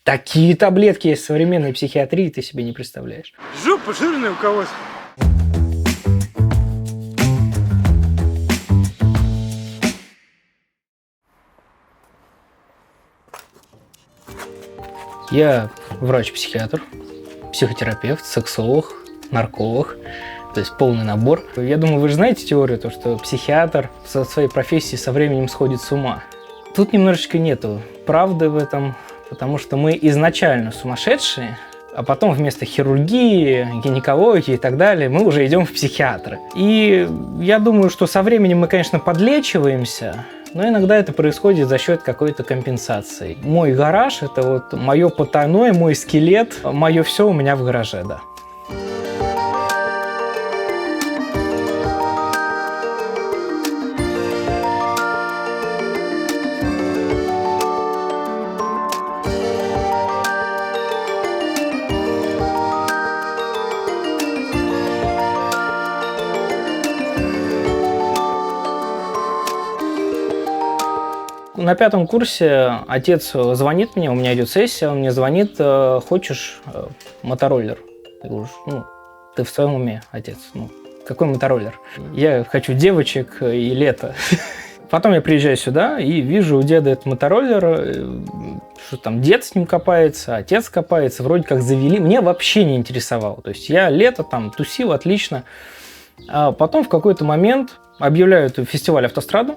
Такие таблетки есть в современной психиатрии, ты себе не представляешь. Жопа жирная у кого-то. Я врач-психиатр, психотерапевт, сексолог, нарколог, то есть полный набор. Я думаю, вы же знаете теорию, то, что психиатр со своей профессией со временем сходит с ума. Тут немножечко нету правды в этом, потому что мы изначально сумасшедшие, а потом вместо хирургии, гинекологии и так далее мы уже идем в психиатры. И я думаю, что со временем мы, конечно, подлечиваемся, но иногда это происходит за счет какой-то компенсации. Мой гараж – это вот мое потайное, мой скелет, мое все у меня в гараже, да. На 5 курсе отец звонит мне, у меня идет сессия, он мне звонит: хочешь мотороллер? Я говорю: ну, ты в своем уме, отец? Ну, какой мотороллер? Я хочу девочек и лето. Потом я приезжаю сюда и вижу у деда этот мотороллер, что там дед с ним копается, отец копается, вроде как завели. Мне вообще не интересовало. То есть я лето там тусил, отлично. А потом в какой-то момент объявляют фестиваль автостраду.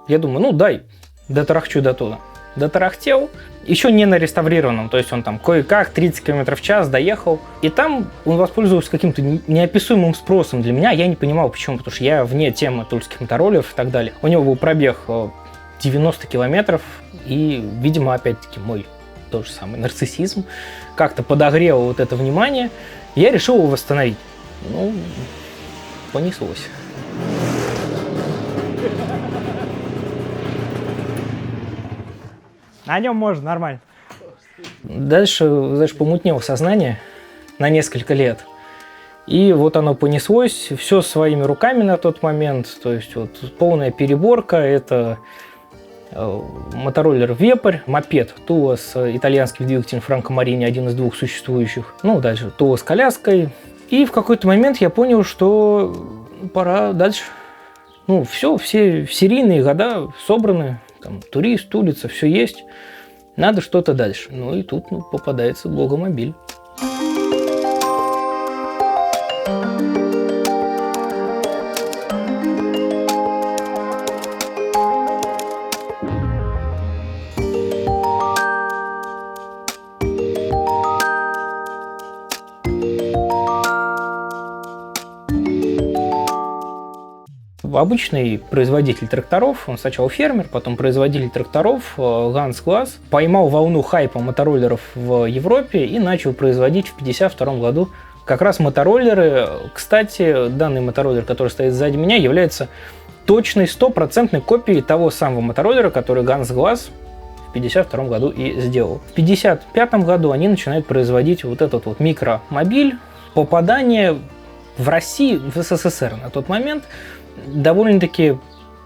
Я думаю, ну дай, дотарахчу до туда. Дотарахтел, еще не на реставрированном, то есть он там кое-как 30 км в час доехал. И там он воспользовался каким-то неописуемым спросом для меня. Я не понимал, почему, потому что я вне темы тульских мотороллеров и так далее. У него был пробег 90 километров, и, видимо, опять-таки мой тот же самый нарциссизм как-то подогрел вот это внимание. И я решил его восстановить. Ну, понеслось. На нем можно, нормально. Дальше, знаешь, помутнело сознание на несколько лет. И вот оно понеслось, все своими руками на тот момент. То есть вот полная переборка. Это мотороллер Вепрь, мопед Тула с итальянским двигателем Франко Марини, один из 2 существующих. Ну, дальше Тула с коляской. И в какой-то момент я понял, что пора дальше. Ну, все серийные года собраны. Там турист, улица, все есть. Надо что-то дальше. Ну и тут попадается Гогомобиль. Обычный производитель тракторов, он сначала фермер, потом производитель тракторов, Ганс Глас, поймал волну хайпа мотороллеров в Европе и начал производить в 1952 году как раз мотороллеры. Кстати, данный мотороллер, который стоит сзади меня, является точной 100% копией того самого мотороллера, который Ганс Глас в 1952 году и сделал. В 1955 году они начинают производить вот этот вот микромобиль. Попадание в Россию, в СССР на тот момент довольно-таки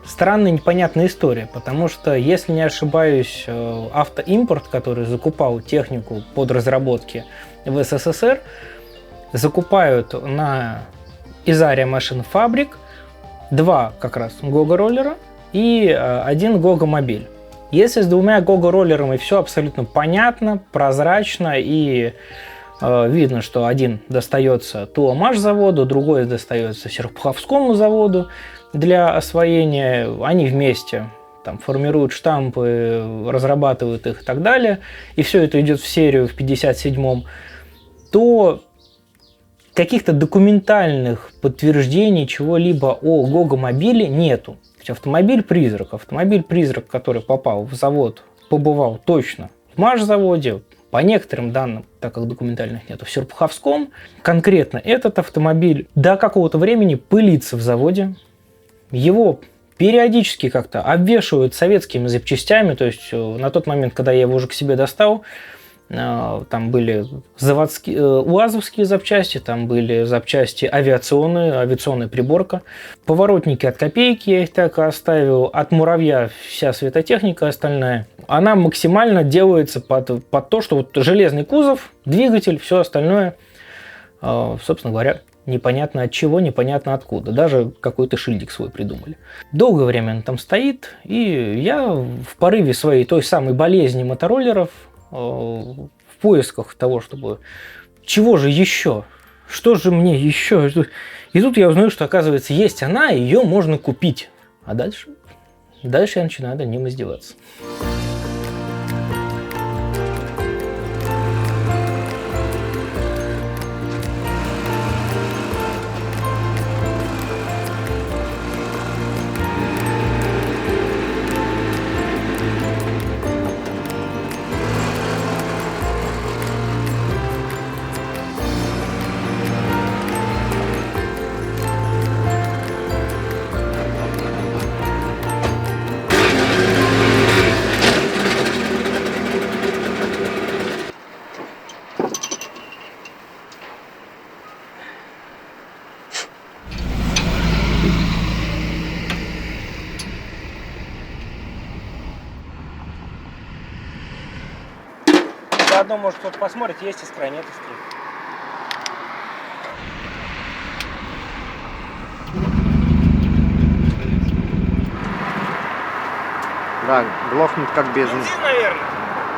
странная, непонятная история, потому что, если не ошибаюсь, Автоимпорт, который закупал технику под разработки в СССР, закупают на Изария Машин Фабрик 2 как раз Гого-роллера и 1 Гого-мобиль. Если с 2 Гого-роллерами все абсолютно понятно, прозрачно и видно, что один достается Тула-Машзаводу, другой достается Серпуховскому заводу для освоения. Они вместе там формируют штампы, разрабатывают их и так далее. И все это идет в серию в 1957-м. То каких-то документальных подтверждений чего-либо о Гогомобиле нету. Автомобиль-призрак, который попал в завод, побывал точно в Машзаводе. По некоторым данным, так как документальных нет, в Серпуховском, конкретно этот автомобиль до какого-то времени пылится в заводе. Его периодически как-то обвешивают советскими запчастями. То есть на тот момент, когда я его уже к себе достал, Там были заводские, УАЗовские запчасти, там были запчасти авиационная приборка. Поворотники от копейки я их так и оставил. От муравья вся светотехника остальная. Она максимально делается под то, что вот железный кузов, двигатель, все остальное, собственно говоря, непонятно от чего, непонятно откуда. Даже какой-то шильдик свой придумали. Долгое время он там стоит, и я в порыве своей той самой болезни мотороллеров, в поисках того, чтобы... Чего же еще? Что же мне еще? И тут я узнаю, что, оказывается, есть она, и ее можно купить. А дальше я начинаю над ним издеваться. Заодно, может, кто-то посмотрит, есть искра, нет искры. Да, глохнет как бездна. Бензин, наверное.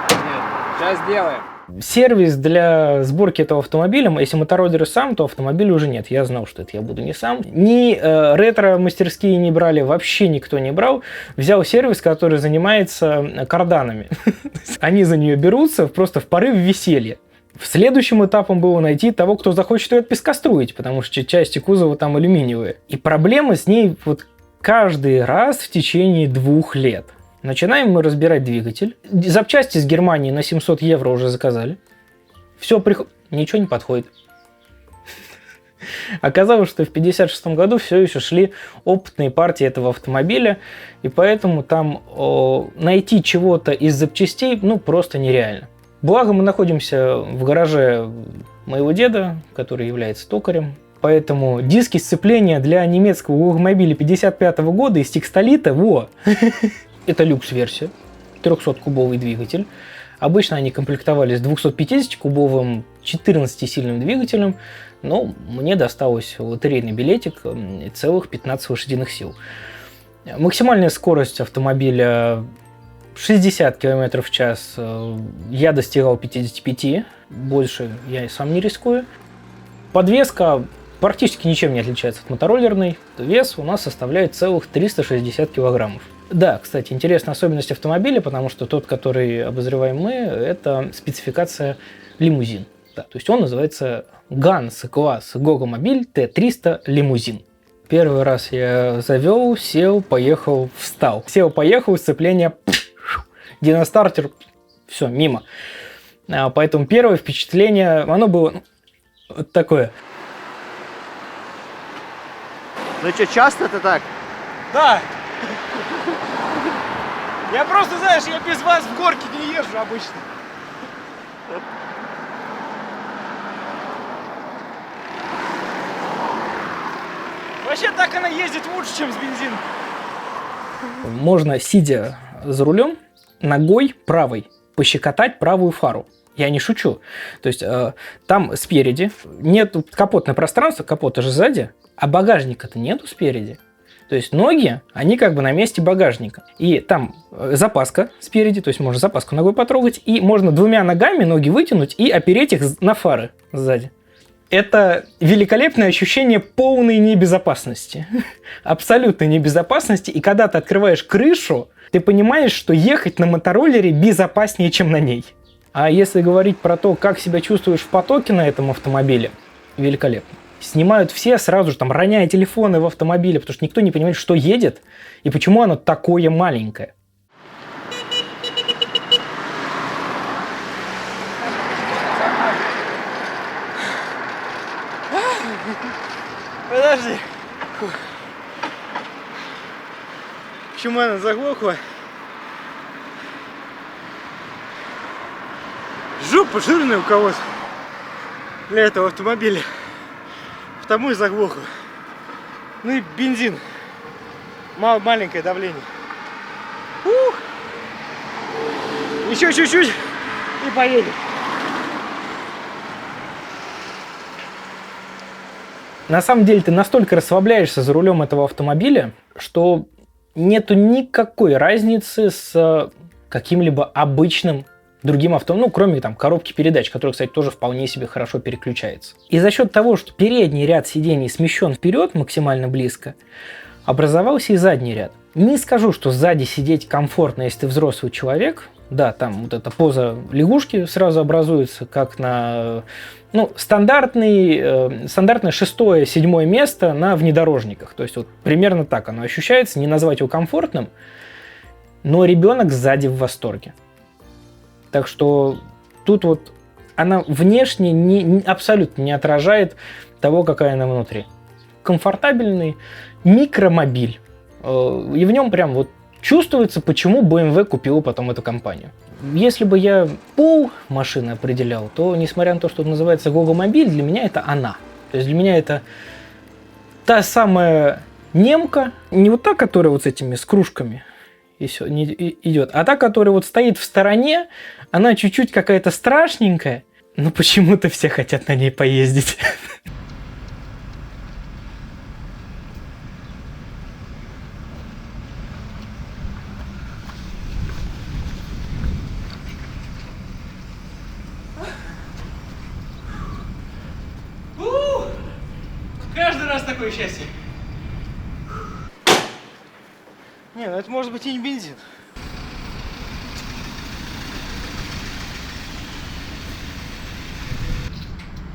Нет, сейчас сделаем. Сервис для сборки этого автомобиля, если мотороллеры сам, то автомобиля уже нет. Я знал, что это я буду не сам. Ни ретро-мастерские не брали, вообще никто не брал. Взял сервис, который занимается карданами. Они за нее берутся просто в порыве веселья. Следующим этапом было найти того, кто захочет ее отпескоструить, потому что части кузова там алюминиевые. И проблема с ней вот каждый раз в течение 2 лет. Начинаем мы разбирать двигатель. Запчасти с Германии на 700 евро уже заказали. Все, ничего не подходит. Оказалось, что в 1956 году все еще шли опытные партии этого автомобиля, и поэтому там найти чего-то из запчастей просто нереально. Благо мы находимся в гараже моего деда, который является токарем. Поэтому диски сцепления для немецкого автомобиля 1955 года из текстолита, это люкс-версия, 300-кубовый двигатель. Обычно они комплектовались 250-кубовым 14-сильным двигателем, но мне досталось лотерейный билетик целых 15 лошадиных сил. Максимальная скорость автомобиля 60 км в час, я достигал 55, больше я и сам не рискую. Подвеска практически ничем не отличается от мотороллерной, вес у нас составляет целых 360 килограммов. Да, кстати, интересная особенность автомобиля, потому что тот, который обозреваем мы, это спецификация лимузин. Да, то есть он называется Ганс-класс Гогомобиль Т300 лимузин. Первый раз я завел, сел, поехал, встал. Сел, поехал, сцепление, диностартер, все, мимо. Поэтому первое впечатление, оно было вот такое. Ну что, часто ты так? Да. Я просто, знаешь, я без вас в горке не езжу обычно. Вообще так она ездит лучше, чем с бензином. Можно, сидя за рулем, ногой правой пощекотать правую фару. Я не шучу. То есть там спереди нет капотное пространство, капота же сзади, а багажника-то нету спереди. То есть ноги, они как бы на месте багажника. И там запаска спереди, то есть можно запаску ногой потрогать, и можно 2 ногами ноги вытянуть и опереть их на фары сзади. Это великолепное ощущение полной небезопасности. Абсолютной небезопасности. И когда ты открываешь крышу, ты понимаешь, что ехать на мотороллере безопаснее, чем на ней. А если говорить про то, как себя чувствуешь в потоке на этом автомобиле, великолепно. Снимают все сразу же, там, роняя телефоны в автомобиле, потому что никто не понимает, что едет и почему оно такое маленькое. Подожди. Почему она заглохла? Жопа жирная у кого-то для этого автомобиля. Потому и заглохло. Ну и бензин. Маленькое давление. Ух! Еще чуть-чуть и поедем. На самом деле ты настолько расслабляешься за рулем этого автомобиля, что нету никакой разницы с каким-либо обычным другим авто, ну, кроме там коробки передач, которая, кстати, тоже вполне себе хорошо переключается. И за счет того, что передний ряд сидений смещен вперед максимально близко, образовался и задний ряд. Не скажу, что сзади сидеть комфортно, если ты взрослый человек. Да, там вот эта поза лягушки сразу образуется, как на стандартное 6-7 место на внедорожниках. То есть вот примерно так оно ощущается, не назвать его комфортным, но ребенок сзади в восторге. Так что тут вот она внешне абсолютно не отражает того, какая она внутри. Комфортабельный микромобиль. И в нем прям вот чувствуется, почему BMW купила потом эту компанию. Если бы я пол машины определял, то, несмотря на то, что это называется гогомобиль, для меня это она. То есть для меня это та самая немка, не вот та, которая вот с этими с кружками идет, а та, которая вот стоит в стороне, она чуть-чуть какая-то страшненькая, но почему-то все хотят на ней поездить. Каждый раз такое счастье. Не, ну это может быть и не бензин.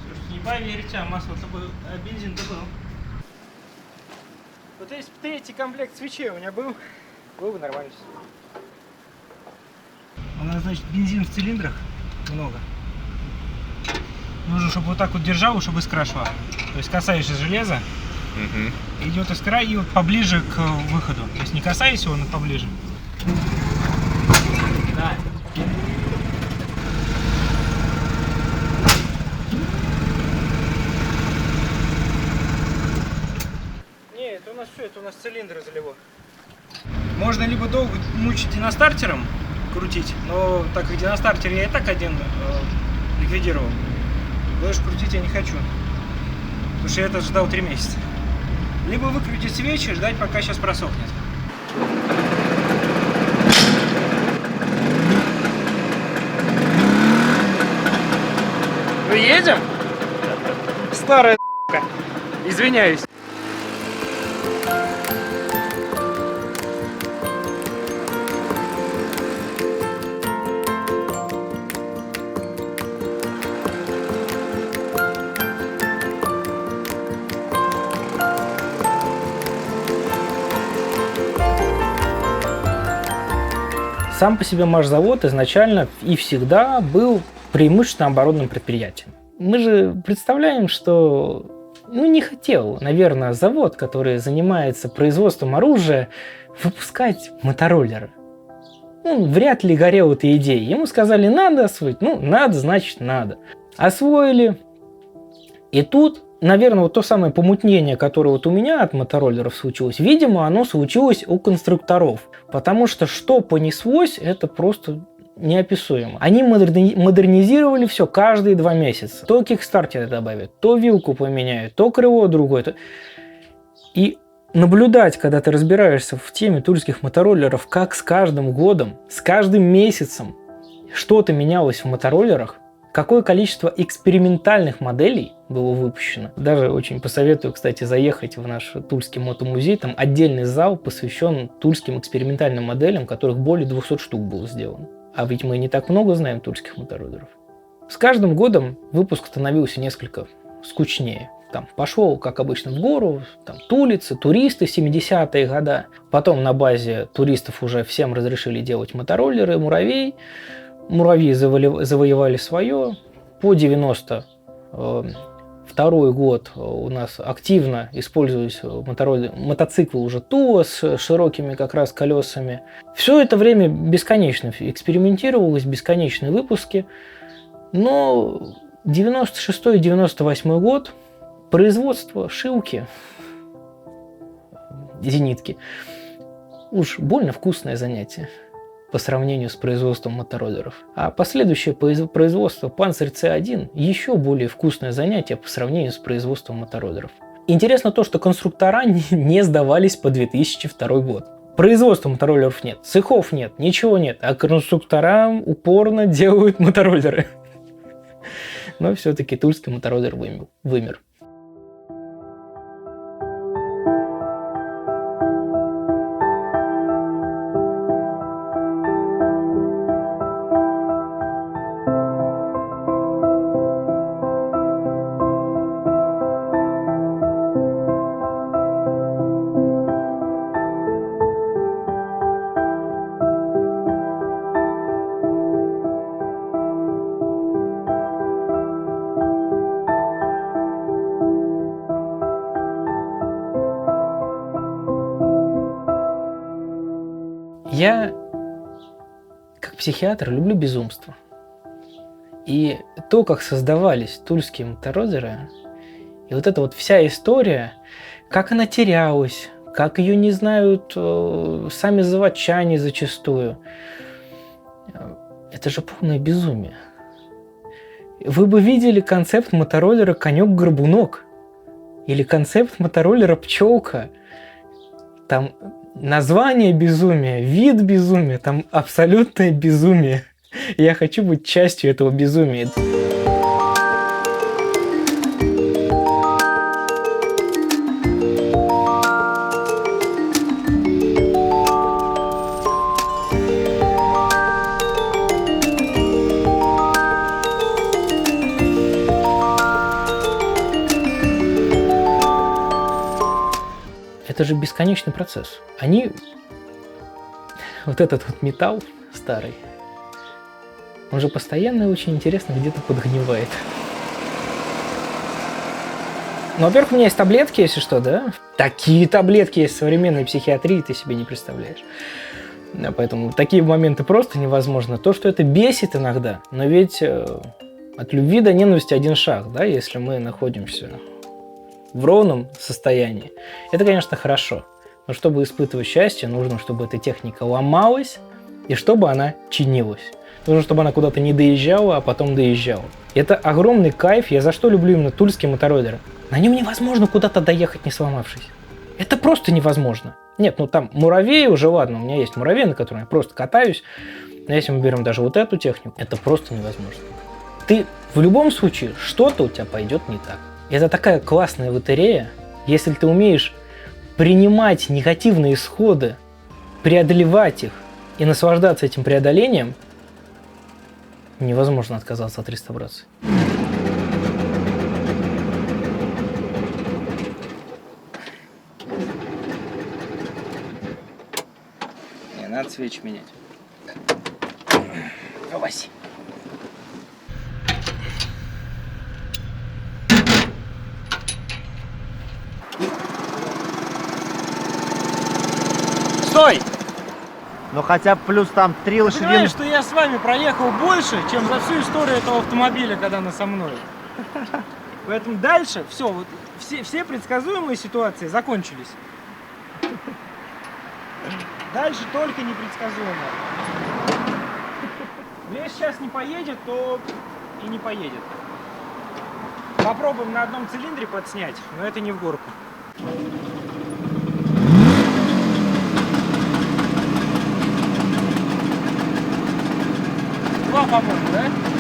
Слушай, не поверите, а масло-то был, а бензин-то был. Вот если бы третий комплект свечей у меня был бы нормально. У нас, значит, бензин в цилиндрах много. Нужно, чтобы вот так вот держал, чтобы искра шла. То есть касаешься железа, идет искра и вот поближе к выходу. То есть не касаясь его, но поближе. Да. Не, это у нас все, это у нас цилиндры залило. Можно либо долго мучить диностартером, крутить, но так как диностартер я и так один ликвидировал, больше крутить я не хочу. Потому что я это ждал 3 месяца. Либо выкрутить свечи и ждать, пока сейчас просохнет. Мы едем? Старая ***ка. Извиняюсь. Сам по себе машзавод изначально и всегда был преимущественно оборонным предприятием. Мы же представляем, что не хотел, наверное, завод, который занимается производством оружия, выпускать мотороллеры. Вряд ли горел этой идеей. Ему сказали, надо освоить. Надо, значит, надо. Освоили. И тут, наверное, вот то самое помутнение, которое вот у меня от мотороллеров случилось, видимо, оно случилось у конструкторов. Потому что понеслось, это просто неописуемо. Они модернизировали все каждые 2 месяца. То кикстартер добавят, то вилку поменяют, то крыло другое. И наблюдать, когда ты разбираешься в теме тульских мотороллеров, как с каждым годом, с каждым месяцем что-то менялось в мотороллерах, какое количество экспериментальных моделей было выпущено. Даже очень посоветую, кстати, заехать в наш Тульский мотомузей. Там отдельный зал посвящен тульским экспериментальным моделям, которых более 200 штук было сделано. А ведь мы не так много знаем тульских мотороллеров. С каждым годом выпуск становился несколько скучнее. Пошел, как обычно, в гору, тулицы, туристы 70-е годы. Потом на базе туристов уже всем разрешили делать мотороллеры, муравей. Муравьи завоевали свое. По 92 год у нас активно использовались мотоциклы уже Тула с широкими как раз колесами. Все это время бесконечно экспериментировалось, бесконечные выпуски. Но 96-98 год, производство шилки, зенитки, уж больно вкусное занятие по сравнению с производством мотороллеров. А последующее производство Panzer C1 еще более вкусное занятие по сравнению с производством мотороллеров. Интересно то, что конструктора не сдавались по 2002 год. Производства мотороллеров нет, цехов нет, ничего нет, а конструктора упорно делают мотороллеры. Но все-таки тульский мотороллер вымер. Я, как психиатр, люблю безумство. И то, как создавались тульские мотороллеры, и вот эта вот вся история, как она терялась, как ее не знают сами заводчане зачастую, это же полное безумие. Вы бы видели концепт мотороллера «Конек-горбунок» или концепт мотороллера «Пчелка». Там название безумия, вид безумия, там абсолютное безумие. Я хочу быть частью этого безумия. Это же бесконечный процесс. Вот этот вот металл старый, он же постоянно и очень интересно где-то подгнивает. Ну, во-первых, у меня есть таблетки, если что, да? Такие таблетки есть в современной психиатрии, ты себе не представляешь. Поэтому такие моменты просто невозможно. То, что это бесит иногда, но ведь от любви до ненависти один шаг, да, если мы находимся в ровном состоянии. Это, конечно, хорошо. Но чтобы испытывать счастье, нужно, чтобы эта техника ломалась и чтобы она чинилась. Нужно, чтобы она куда-то не доезжала, а потом доезжала. Это огромный кайф. Я за что люблю именно тульские мотороллеры? На нем невозможно куда-то доехать, не сломавшись. Это просто невозможно. Нет, ну там муравей уже, ладно, у меня есть муравей, на котором я просто катаюсь. Но если мы берем даже вот эту технику, это просто невозможно. Ты в любом случае, что-то у тебя пойдет не так. Это такая классная лотерея, если ты умеешь принимать негативные исходы, преодолевать их и наслаждаться этим преодолением, невозможно отказаться от реставрации. Не, надо свечи менять. Вась. Стой! Ну хотя бы плюс там 3 Ты лошадиных. понимаешь, что я с вами проехал больше, чем за всю историю этого автомобиля, когда она со мной. Поэтому дальше все, вот все предсказуемые ситуации закончились. Дальше только непредсказуемое. Если сейчас не поедет, то и не поедет. Попробуем на одном цилиндре подснять, но это не в горку. Два, по-моему, да?